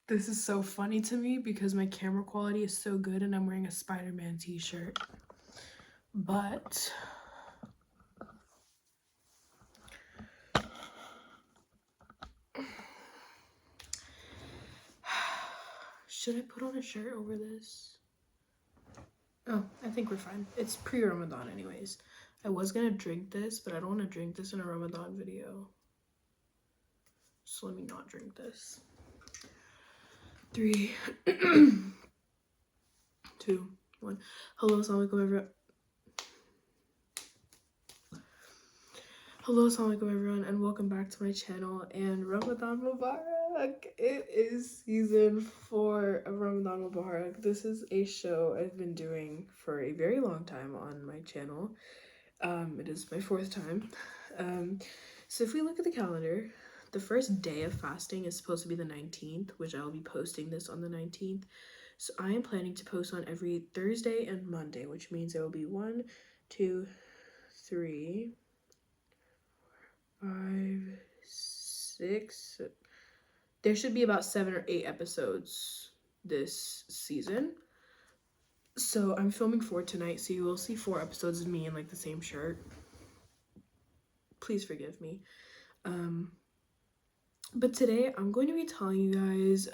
This is so funny to me because my camera quality is so good and I'm wearing a Spider-Man t-shirt. But should I put on a shirt over this? Oh, I think we're fine. It's pre-Ramadan anyways. I was gonna drink this, but I don't want to drink this in a Ramadan video. So let me not drink this. 3, 2, 1. Hello, assalamualaikum everyone. Hello, assalamualaikum everyone, and welcome back to my channel. And Ramadan Mubarak! It is season 4 of Ramadan Mubarak. This is a show I've been doing for a very long time on my channel. It is my 4th time. So if we look at the calendar, the first day of fasting is supposed to be the 19th, which I'll be posting this on the 19th. So I am planning to post on every Thursday and Monday, which means there will be 1, 2, 3, 5, 6. There should be about 7 or 8 episodes this season. So I'm filming 4 tonight, so you will see 4 episodes of me in like the same shirt. Please forgive me. But today I'm going to be telling you guys,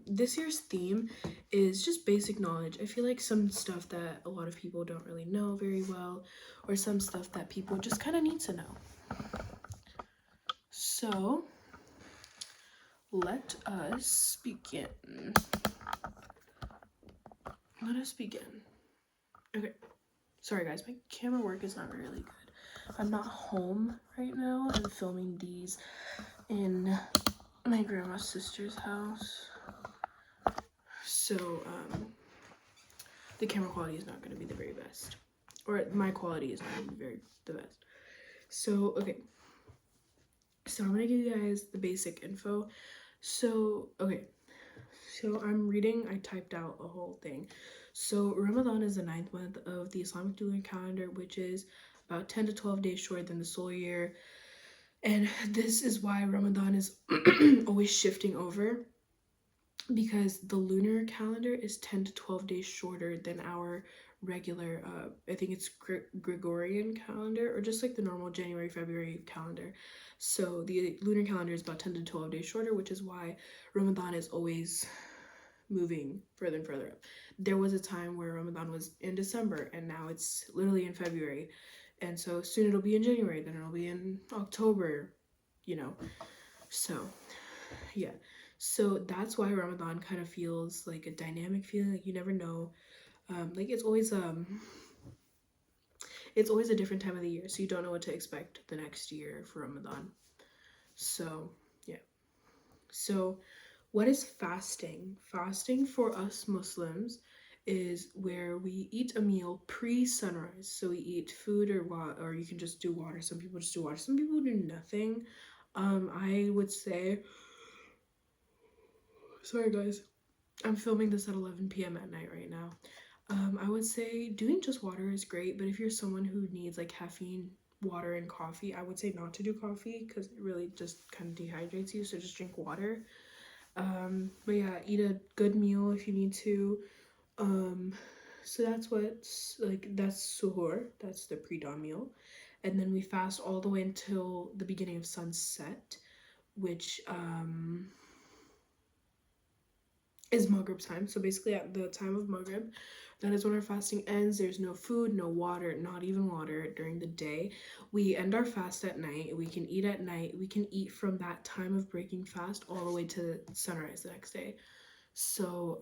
this year's theme is just basic knowledge. I feel like some stuff that a lot of people don't really know very well, or some stuff that people just kind of need to know. So let us begin. Okay. Sorry guys, my camera work is not really good. I'm not home right now. I'm filming these in my grandma's sister's house. So, the camera quality is not going to be the very best. Or my quality is not going to be the best. So, okay. So, I'm going to give you guys the basic info. So, okay. So, I'm reading, I typed out a whole thing. So, Ramadan is the 9th month of the Islamic lunar calendar, which is about 10 to 12 days shorter than the solar year. And this is why Ramadan is always shifting over, because the lunar calendar is 10 to 12 days shorter than our regular, I think it's Gregorian calendar, or just like the normal January, February calendar. So the lunar calendar is about 10 to 12 days shorter, which is why Ramadan is always moving further and further up. There was a time where Ramadan was in December, and now it's literally in February. And so soon it'll be in January, then it'll be in October, you know. So, yeah. So that's why Ramadan kind of feels like a dynamic feeling, like you never know. Like it's always a different time of the year, so you don't know what to expect the next year for Ramadan. So, yeah. So, what is fasting? Fasting for us Muslims is where we eat a meal pre-sunrise. So we eat food or water, or you can just do water. Some people just do water. Some people do nothing. I would say, sorry guys, I'm filming this at 11 p.m. at night right now. I would say doing just water is great, but if you're someone who needs like caffeine, water, and coffee, I would say not to do coffee because it really just kind of dehydrates you. So just drink water. But yeah, eat a good meal if you need to. So that's what's like, that's suhoor, that's the pre-dawn meal. And then we fast all the way until the beginning of sunset, which is Maghrib time. So basically at the time of Maghrib, that is when our fasting ends. There's no food, no water, not even water during the day. We end our fast at night. We can eat at night. We can eat from that time of breaking fast all the way to sunrise the next day. So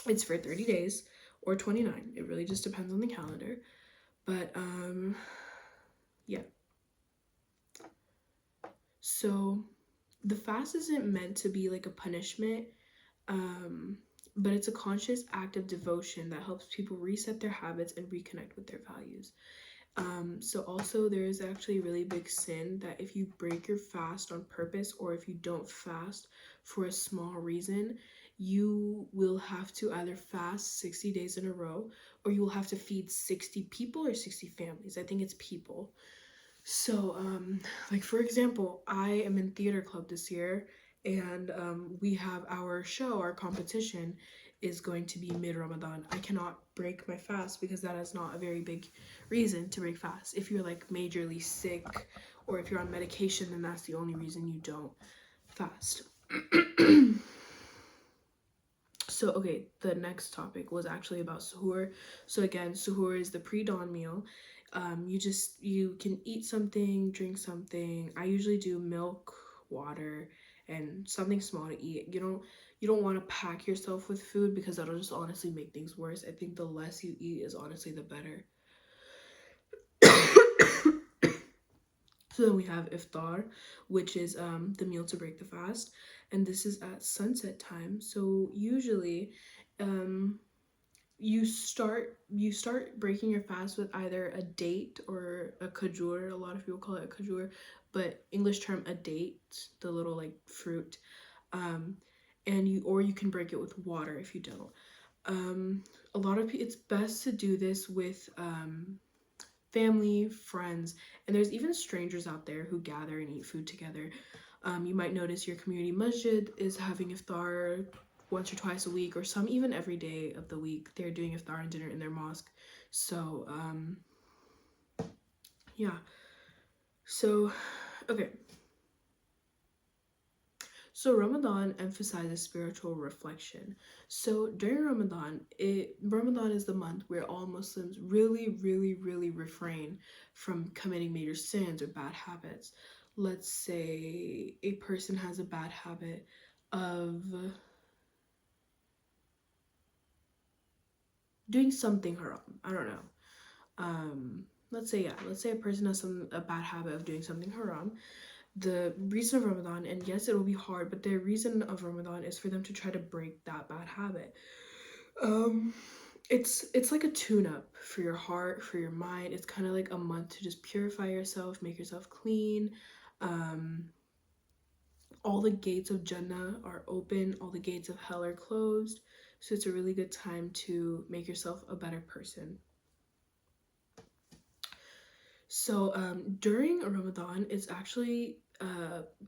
it's for 30 days or 29. It really just depends on the calendar. But yeah. So the fast isn't meant to be like a punishment, but it's a conscious act of devotion that helps people reset their habits and reconnect with their values. So also there is actually a really big sin that if you break your fast on purpose, or if you don't fast for a small reason, you will have to either fast 60 days in a row, or you will have to feed 60 people or 60 families. I think it's people. So, like for example, I am in theater club this year, and we have our show, our competition is going to be mid Ramadan. I cannot break my fast because that is not a very big reason to break fast. If you're like majorly sick or if you're on medication, then that's the only reason you don't fast. So, okay, the next topic was actually about suhoor. So again, suhoor is the pre-dawn meal. You can eat something, drink something. I usually do milk, water, and something small to eat. You don't want to pack yourself with food because that'll just honestly make things worse. I think the less you eat is honestly the better. So then we have iftar, which is the meal to break the fast, and this is at sunset time. So usually, um, you start breaking your fast with either a date or a khajur. A lot of people call it a khajur, but English term a date, the little like fruit. Um, and you can break it with water if you don't. Um, a lot of it's best to do this with family, friends, and there's even strangers out there who gather and eat food together. You might notice your community masjid is having iftar once or twice a week, or some even every day of the week. They're doing iftar and dinner in their mosque. So, yeah. So, okay. So Ramadan emphasizes spiritual reflection. So during Ramadan is the month where all Muslims really, really, really refrain from committing major sins or bad habits. Let's say a person has a bad habit of doing something haram. I don't know. Let's say a person has a bad habit of doing something haram. The reason of Ramadan, and yes, it will be hard, but the reason of Ramadan is for them to try to break that bad habit. Um, it's like a tune-up for your heart, for your mind. It's kind of like a month to just purify yourself, make yourself clean. Um, all the gates of Jannah are open, all the gates of hell are closed. So it's a really good time to make yourself a better person. So during Ramadan, it's actually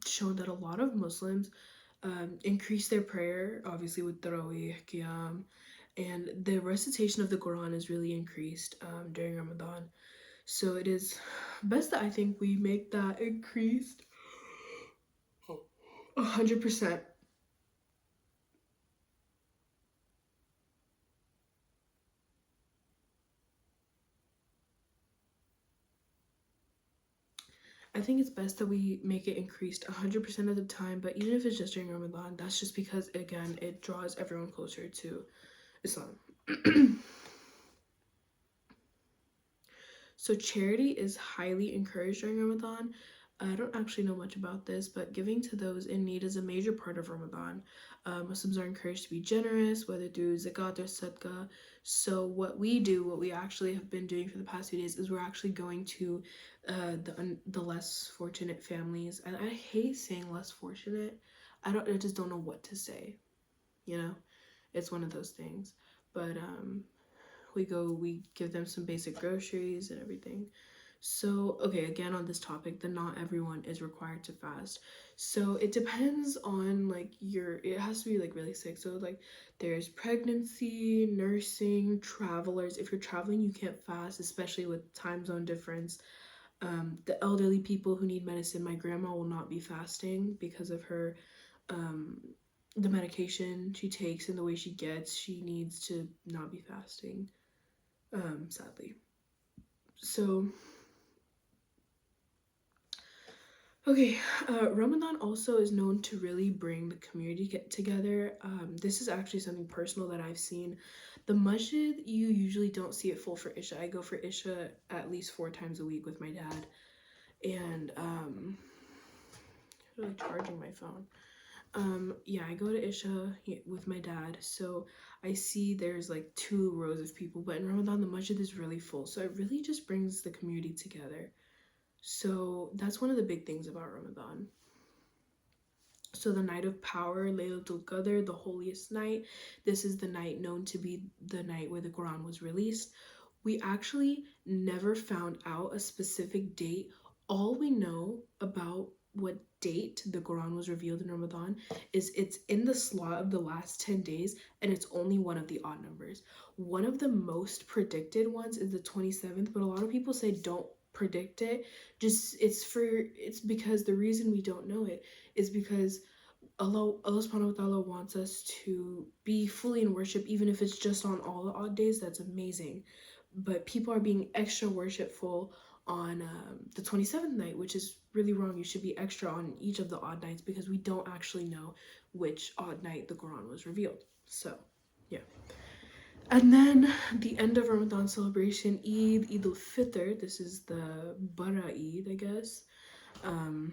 shown that a lot of Muslims increase their prayer, obviously with Tarawih, Qiyam, and the recitation of the Quran is really increased during Ramadan. So it is best that I think we make that increased 100%. I think it's best that we make it increased 100% of the time, but even if it's just during Ramadan, that's just because, again, it draws everyone closer to Islam. So charity is highly encouraged during Ramadan. I don't actually know much about this, but giving to those in need is a major part of Ramadan. Muslims are encouraged to be generous, whether through zakat or sadaqah. So what we actually have been doing for the past few days is we're actually going to the less fortunate families. And I hate saying less fortunate. I just don't know what to say. You know, it's one of those things. But we give them some basic groceries and everything. So, okay, again on this topic, that not everyone is required to fast. So it depends on like it has to be like really sick. So like there's pregnancy, nursing, travelers. If you're traveling, you can't fast, especially with time zone difference. The elderly people who need medicine, my grandma will not be fasting because of her um the medication she takes and the way she gets. She needs to not be fasting, sadly. So okay, Ramadan also is known to really bring the community together. This is actually something personal that I've seen. The masjid, you usually don't see it full for Isha. I go for Isha at least 4 times a week with my dad. And, really charging my phone. Yeah, I go to Isha with my dad. So I see there's like 2 rows of people. But in Ramadan, the masjid is really full. So it really just brings the community together. So that's one of the big things about Ramadan. So the night of power, Laylatul Qadr, the holiest night. This is the night known to be the night where the Quran was released. We actually never found out a specific date all we know about what date the Quran was revealed in Ramadan is it's in the slot of the last 10 days, and it's only one of the odd numbers. One of the most predicted ones is the 27th, but a lot of people say don't predict it. Just it's because the reason we don't know it is because Allah subhanahu wa ta'ala wants us to be fully in worship, even if it's just on all the odd days. That's amazing. But people are being extra worshipful on the 27th night, which is really wrong. You should be extra on each of the odd nights because we don't actually know which odd night the Quran was revealed. So, yeah. And then the end of Ramadan celebration, Eid al-Fitr. This is the Bara Eid, I guess. The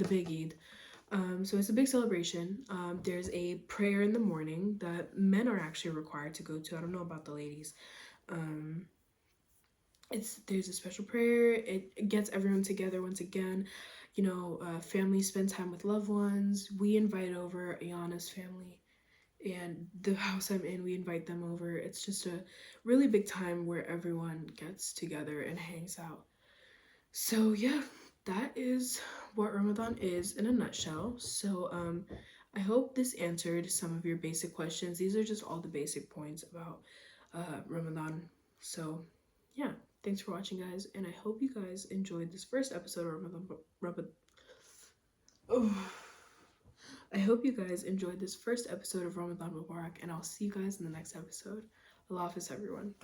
big Eid. So it's a big celebration. There's a prayer in the morning that men are actually required to go to. I don't know about the ladies. There's a special prayer. It gets everyone together once again. Families spend time with loved ones. We invite over Ayana's family, and the house I'm in, we invite them over. It's just a really big time where everyone gets together and hangs out. So yeah, that is what Ramadan is in a nutshell. So I hope this answered some of your basic questions. These are just all the basic points about Ramadan. So yeah, thanks for watching, guys, and I hope you guys enjoyed this first episode of I hope you guys enjoyed this first episode of Ramadan Mubarak, and I'll see you guys in the next episode. Allah Hafiz, everyone.